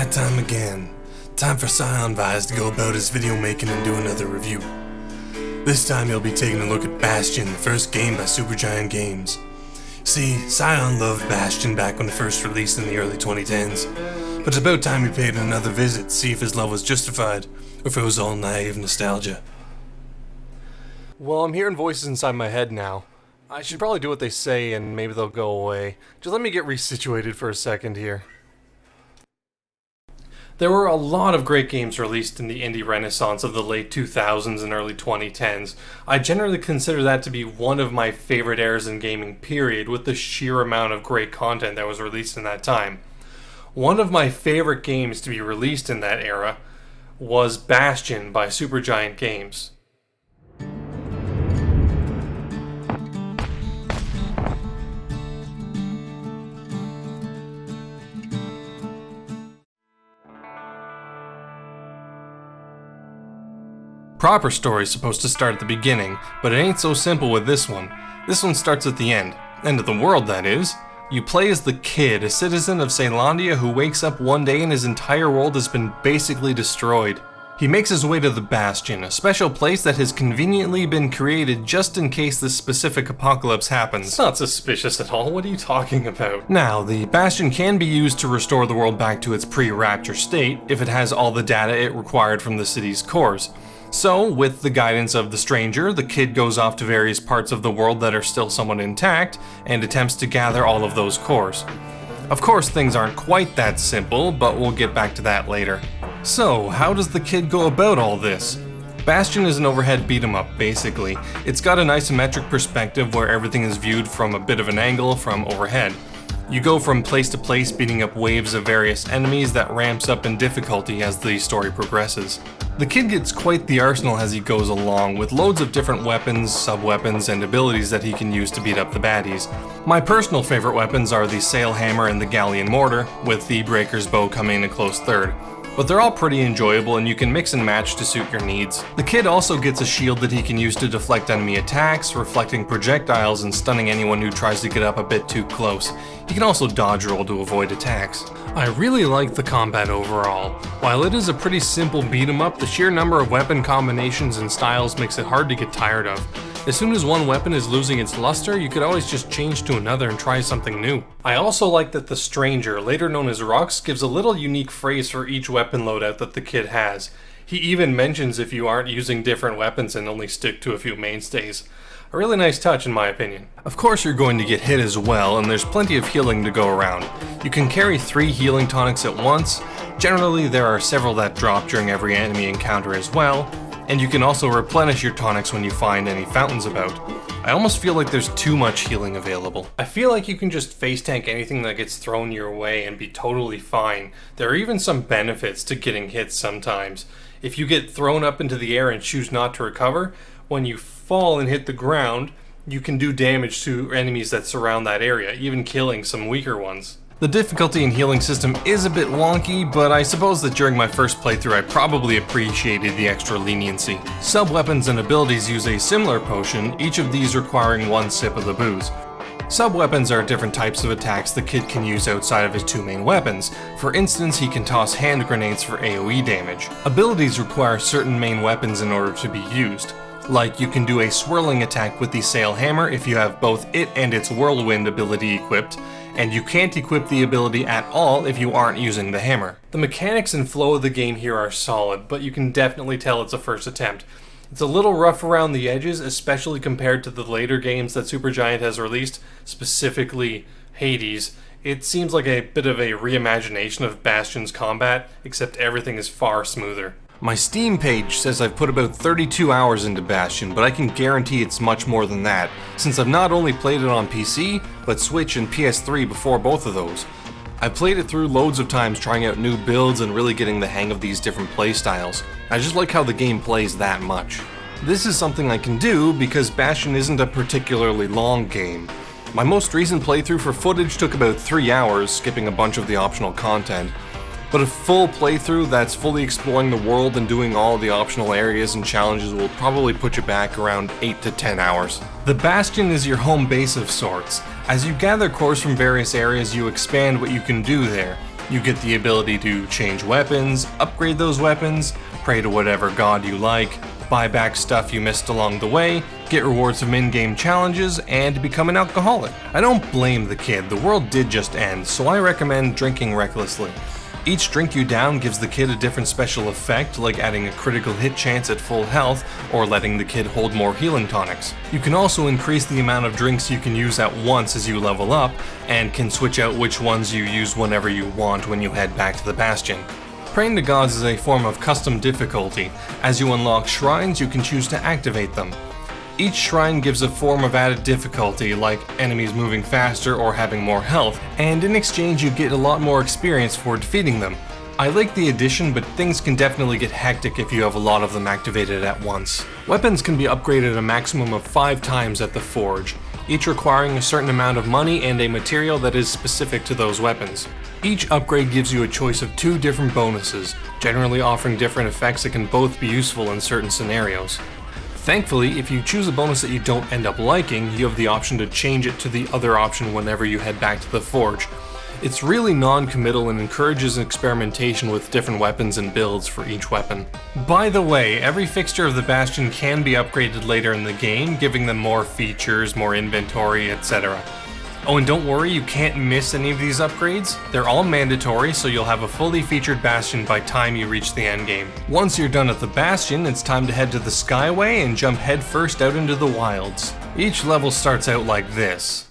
that time again. Time for ScionVyse to go about his video making and do another review. This time he'll be taking a look at Bastion, the first game by Supergiant Games. See, Scion loved Bastion back when it first released in the early 2010s, but it's about time he paid another visit to see if his love was justified, or if it was all naive nostalgia. Well, I'm hearing voices inside my head now. I should probably do what they say and maybe they'll go away. Just let me get resituated for a second here. There were a lot of great games released in the indie renaissance of the late 2000s and early 2010s. I generally consider that to be one of my favorite eras in gaming, period, with the sheer amount of great content that was released in that time. One of my favorite games to be released in that era was Bastion by Supergiant Games. Proper story's supposed to start at the beginning, but it ain't so simple with this one. This one starts at the end of the world, that is. You play as the Kid, a citizen of Caelondia who wakes up one day and his entire world has been basically destroyed. He makes his way to the Bastion, a special place that has conveniently been created just in case this specific apocalypse happens. It's not suspicious at all, what are you talking about? Now, the Bastion can be used to restore the world back to its pre-rapture state if it has all the data it required from the city's cores. So, with the guidance of the stranger, the Kid goes off to various parts of the world that are still somewhat intact, and attempts to gather all of those cores. Of course, things aren't quite that simple, but we'll get back to that later. So, how does the Kid go about all this? Bastion is an overhead beat-em-up, basically. It's got an isometric perspective where everything is viewed from a bit of an angle from overhead. You go from place to place beating up waves of various enemies that ramps up in difficulty as the story progresses. The Kid gets quite the arsenal as he goes along, with loads of different weapons, sub-weapons, and abilities that he can use to beat up the baddies. My personal favorite weapons are the Sail Hammer and the Galleon Mortar, with the Breaker's Bow coming in a close third. But they're all pretty enjoyable and you can mix and match to suit your needs. The Kid also gets a shield that he can use to deflect enemy attacks, reflecting projectiles and stunning anyone who tries to get up a bit too close. He can also dodge roll to avoid attacks. I really like the combat overall. While it is a pretty simple beat 'em up, the sheer number of weapon combinations and styles makes it hard to get tired of. As soon as one weapon is losing its luster, you could always just change to another and try something new. I also like that the Stranger, later known as Rux, gives a little unique phrase for each weapon loadout that the Kid has. He even mentions if you aren't using different weapons and only stick to a few mainstays. A really nice touch in my opinion. Of course you're going to get hit as well, and there's plenty of healing to go around. You can carry 3 healing tonics at once. Generally there are several that drop during every enemy encounter as well, and you can also replenish your tonics when you find any fountains about. I almost feel like there's too much healing available. I feel like you can just face tank anything that gets thrown your way and be totally fine. There are even some benefits to getting hit sometimes. If you get thrown up into the air and choose not to recover, when you fall and hit the ground, you can do damage to enemies that surround that area, even killing some weaker ones. The difficulty in healing system is a bit wonky, but I suppose that during my first playthrough I probably appreciated the extra leniency. Sub-weapons and abilities use a similar potion, each of these requiring 1 sip of the booze. Sub-weapons are different types of attacks the Kid can use outside of his 2 main weapons. For instance, he can toss hand grenades for AoE damage. Abilities require certain main weapons in order to be used. Like, you can do a swirling attack with the Sail Hammer if you have both it and its Whirlwind ability equipped, and you can't equip the ability at all if you aren't using the hammer. The mechanics and flow of the game here are solid, but you can definitely tell it's a first attempt. It's a little rough around the edges, especially compared to the later games that Supergiant has released, specifically Hades. It seems like a bit of a reimagination of Bastion's combat, except everything is far smoother. My Steam page says I've put about 32 hours into Bastion, but I can guarantee it's much more than that, since I've not only played it on PC, but Switch and PS3 before both of those. I've played it through loads of times trying out new builds and really getting the hang of these different playstyles. I just like how the game plays that much. This is something I can do because Bastion isn't a particularly long game. My most recent playthrough for footage took about 3 hours, skipping a bunch of the optional content. But a full playthrough that's fully exploring the world and doing all the optional areas and challenges will probably put you back around 8 to 10 hours. The Bastion is your home base of sorts. As you gather cores from various areas, you expand what you can do there. You get the ability to change weapons, upgrade those weapons, pray to whatever god you like, buy back stuff you missed along the way, get rewards from in-game challenges, and become an alcoholic. I don't blame the kid, the world did just end, so I recommend drinking recklessly. Each drink you down gives the kid a different special effect, like adding a critical hit chance at full health, or letting the kid hold more healing tonics. You can also increase the amount of drinks you can use at once as you level up, and can switch out which ones you use whenever you want when you head back to the Bastion. Praying to gods is a form of custom difficulty. As you unlock shrines, you can choose to activate them. Each shrine gives a form of added difficulty, like enemies moving faster or having more health, and in exchange you get a lot more experience for defeating them. I like the addition, but things can definitely get hectic if you have a lot of them activated at once. Weapons can be upgraded a maximum of 5 times at the forge, each requiring a certain amount of money and a material that is specific to those weapons. Each upgrade gives you a choice of 2 different bonuses, generally offering different effects that can both be useful in certain scenarios. Thankfully, if you choose a bonus that you don't end up liking, you have the option to change it to the other option whenever you head back to the forge. It's really non-committal and encourages experimentation with different weapons and builds for each weapon. By the way, every fixture of the Bastion can be upgraded later in the game, giving them more features, more inventory, etc. Oh, and don't worry, you can't miss any of these upgrades. They're all mandatory, so you'll have a fully featured Bastion by time you reach the endgame. Once you're done at the Bastion, it's time to head to the Skyway and jump headfirst out into the wilds. Each level starts out like this.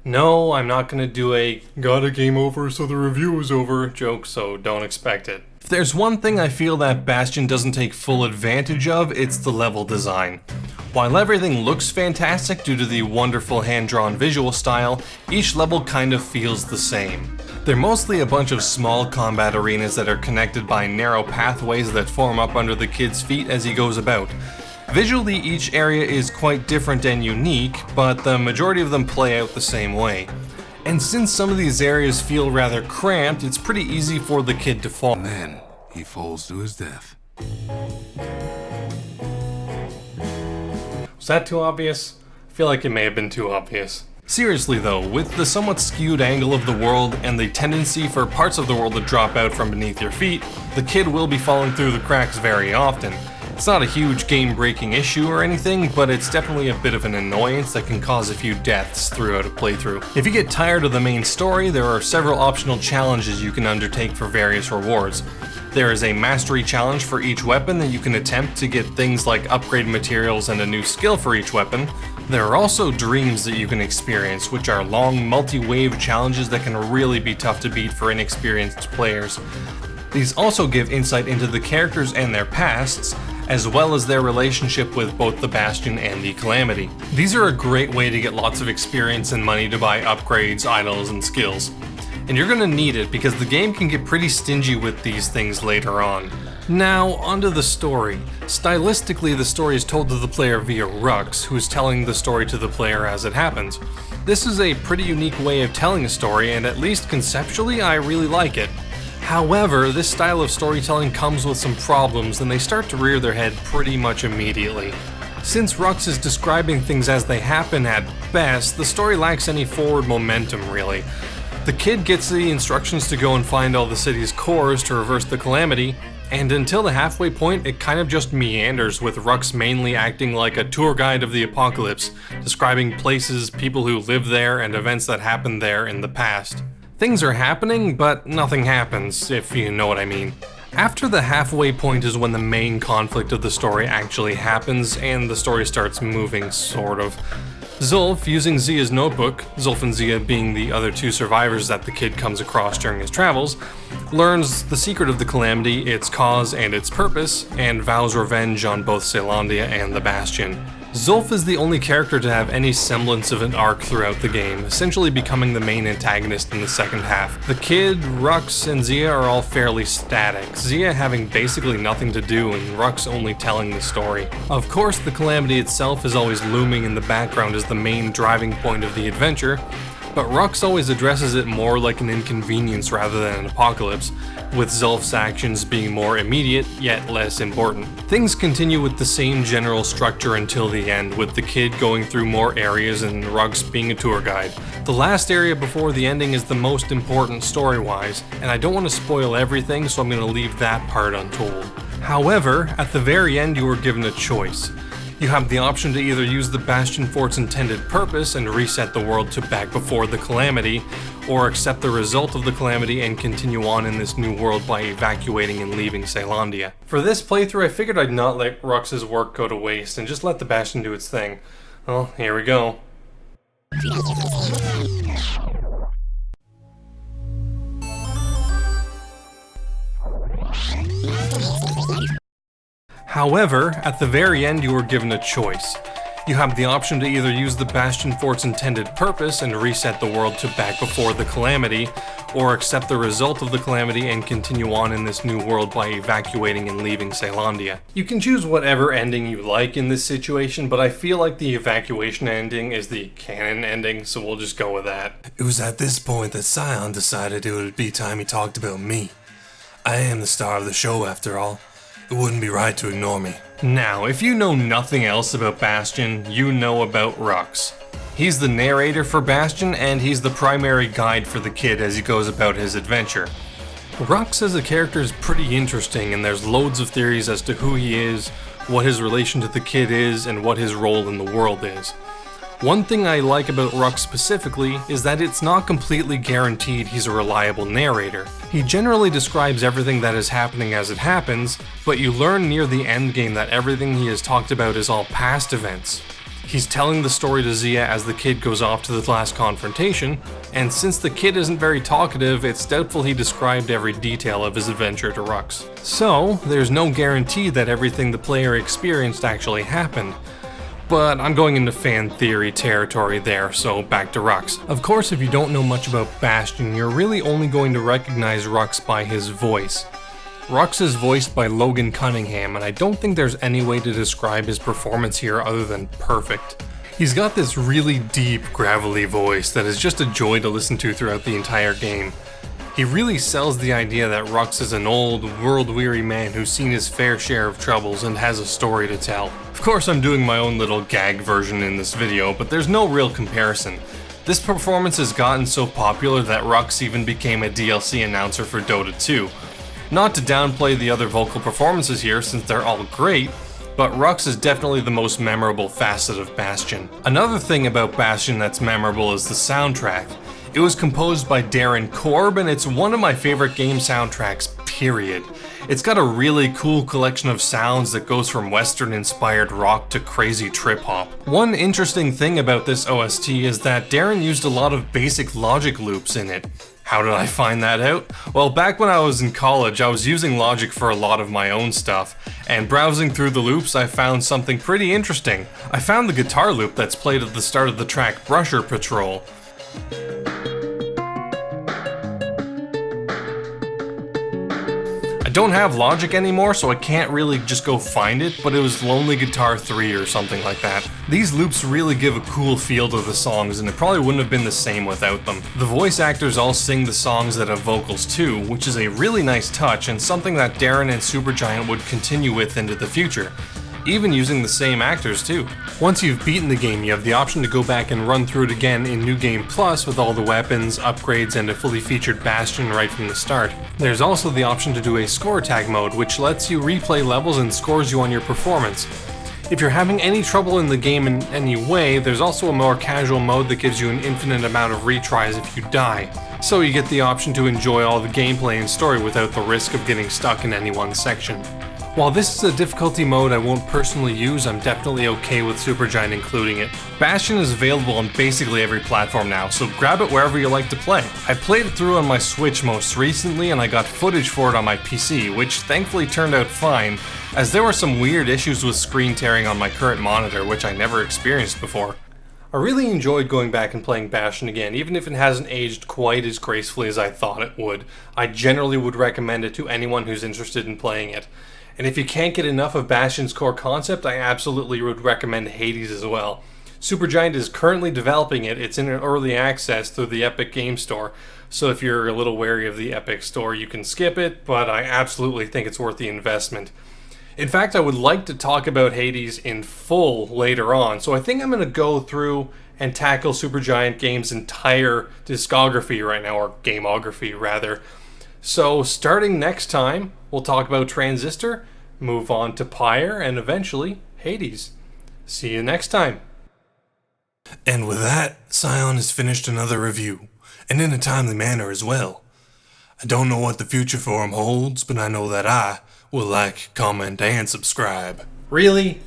No, I'm not gonna do a "got a game over so the review is over" joke, so don't expect it. If there's one thing I feel that Bastion doesn't take full advantage of, it's the level design. While everything looks fantastic due to the wonderful hand-drawn visual style, each level kind of feels the same. They're mostly a bunch of small combat arenas that are connected by narrow pathways that form up under the kid's feet as he goes about. Visually, each area is quite different and unique, but the majority of them play out the same way. And since some of these areas feel rather cramped, it's pretty easy for the kid to fall. And then he falls to his death. Was that too obvious? I feel like it may have been too obvious. Seriously though, with the somewhat skewed angle of the world and the tendency for parts of the world to drop out from beneath your feet, the kid will be falling through the cracks very often. It's not a huge game-breaking issue or anything, but it's definitely a bit of an annoyance that can cause a few deaths throughout a playthrough. If you get tired of the main story, there are several optional challenges you can undertake for various rewards. There is a mastery challenge for each weapon that you can attempt to get things like upgrade materials and a new skill for each weapon. There are also dreams that you can experience, which are long multi-wave challenges that can really be tough to beat for inexperienced players. These also give insight into the characters and their pasts, as well as their relationship with both the Bastion and the Calamity. These are a great way to get lots of experience and money to buy upgrades, idols, and skills. And you're gonna need it because the game can get pretty stingy with these things later on. Now, onto the story. Stylistically, the story is told to the player via Rux, who is telling the story to the player as it happens. This is a pretty unique way of telling a story, and at least conceptually, I really like it. However, this style of storytelling comes with some problems, and they start to rear their head pretty much immediately. Since Rux is describing things as they happen at best, the story lacks any forward momentum, really. The kid gets the instructions to go and find all the city's cores to reverse the Calamity, and until the halfway point, it kind of just meanders, with Rux mainly acting like a tour guide of the apocalypse, describing places, people who live there, and events that happened there in the past. Things are happening, but nothing happens, if you know what I mean. After the halfway point is when the main conflict of the story actually happens, and the story starts moving, sort of. Zulf, using Zia's notebook, Zulf and Zia being the other 2 survivors that the kid comes across during his travels, learns the secret of the Calamity, its cause and its purpose, and vows revenge on both Caelondia and the Bastion. Zulf is the only character to have any semblance of an arc throughout the game, essentially becoming the main antagonist in the second half. The kid, Rux, and Zia are all fairly static, Zia having basically nothing to do and Rux only telling the story. Of course, the Calamity itself is always looming in the background as the main driving point of the adventure, but Rux always addresses it more like an inconvenience rather than an apocalypse, with Zulf's actions being more immediate, yet less important. Things continue with the same general structure until the end, with the kid going through more areas and Rux being a tour guide. The last area before the ending is the most important story-wise, and I don't want to spoil everything, so I'm going to leave that part untold. However, at the very end you are given a choice. You have the option to either use the Bastion for its intended purpose and reset the world to back before the calamity, or accept the result of the calamity and continue on in this new world by evacuating and leaving Caelondia. For this playthrough I figured I'd not let Rux's work go to waste and just let the Bastion do its thing. Well, here we go. However, at the very end you are given a choice. You have the option to either use the Bastion for its intended purpose and reset the world to back before the calamity, or accept the result of the calamity and continue on in this new world by evacuating and leaving Caelondia. You can choose whatever ending you like in this situation, but I feel like the evacuation ending is the canon ending, so we'll just go with that. It was at this point that Scion decided it would be time he talked about me. I am the star of the show after all. It wouldn't be right to ignore me. Now, if you know nothing else about Bastion, you know about Rux. He's the narrator for Bastion, and he's the primary guide for the kid as he goes about his adventure. Rux as a character is pretty interesting, and there's loads of theories as to who he is, what his relation to the kid is, and what his role in the world is. One thing I like about Rux specifically is that it's not completely guaranteed he's a reliable narrator. He generally describes everything that is happening as it happens, but you learn near the endgame that everything he has talked about is all past events. He's telling the story to Zia as the kid goes off to the last confrontation, and since the kid isn't very talkative, it's doubtful he described every detail of his adventure to Rux. So, there's no guarantee that everything the player experienced actually happened. But I'm going into fan theory territory there, so back to Rux. Of course, if you don't know much about Bastion, you're really only going to recognize Rux by his voice. Rux is voiced by Logan Cunningham, and I don't think there's any way to describe his performance here other than perfect. He's got this really deep, gravelly voice that is just a joy to listen to throughout the entire game. He really sells the idea that Rux is an old, world-weary man who's seen his fair share of troubles and has a story to tell. Of course, I'm doing my own little gag version in this video, but there's no real comparison. This performance has gotten so popular that Rux even became a DLC announcer for Dota 2. Not to downplay the other vocal performances here since they're all great, but Rux is definitely the most memorable facet of Bastion. Another thing about Bastion that's memorable is the soundtrack. It was composed by Darren Korb, and it's one of my favorite game soundtracks, period. It's got a really cool collection of sounds that goes from Western-inspired rock to crazy trip-hop. One interesting thing about this OST is that Darren used a lot of basic Logic loops in it. How did I find that out? Well, back when I was in college, I was using Logic for a lot of my own stuff, and browsing through the loops, I found something pretty interesting. I found the guitar loop that's played at the start of the track Brusher Patrol. I don't have Logic anymore, so I can't really just go find it, but it was Lonely Guitar 3 or something like that. These loops really give a cool feel to the songs, and it probably wouldn't have been the same without them. The voice actors all sing the songs that have vocals too, which is a really nice touch and something that Darren and Supergiant would continue with into the future. Even using the same actors too. Once you've beaten the game, you have the option to go back and run through it again in New Game Plus with all the weapons, upgrades, and a fully featured Bastion right from the start. There's also the option to do a score tag mode, which lets you replay levels and scores you on your performance. If you're having any trouble in the game in any way, there's also a more casual mode that gives you an infinite amount of retries if you die. So you get the option to enjoy all the gameplay and story without the risk of getting stuck in any one section. While this is a difficulty mode I won't personally use, I'm definitely okay with Supergiant including it. Bastion is available on basically every platform now, so grab it wherever you like to play. I played it through on my Switch most recently, and I got footage for it on my PC, which thankfully turned out fine, as there were some weird issues with screen tearing on my current monitor, which I never experienced before. I really enjoyed going back and playing Bastion again, even if it hasn't aged quite as gracefully as I thought it would. I generally would recommend it to anyone who's interested in playing it. And if you can't get enough of Bastion's core concept, I absolutely would recommend Hades as well. Supergiant is currently developing it. It's in an early access through the Epic Game Store. So if you're a little wary of the Epic Store, you can skip it, but I absolutely think it's worth the investment. In fact, I would like to talk about Hades in full later on, so I think I'm going to go through and tackle Supergiant Games' entire discography right now, or gameography rather. So starting next time, we'll talk about Transistor, move on to Pyre, and eventually Hades. See you next time. And with that, Scion has finished another review, and in a timely manner as well. I don't know what the future for him holds, but I know that I will like, comment, and subscribe. Really?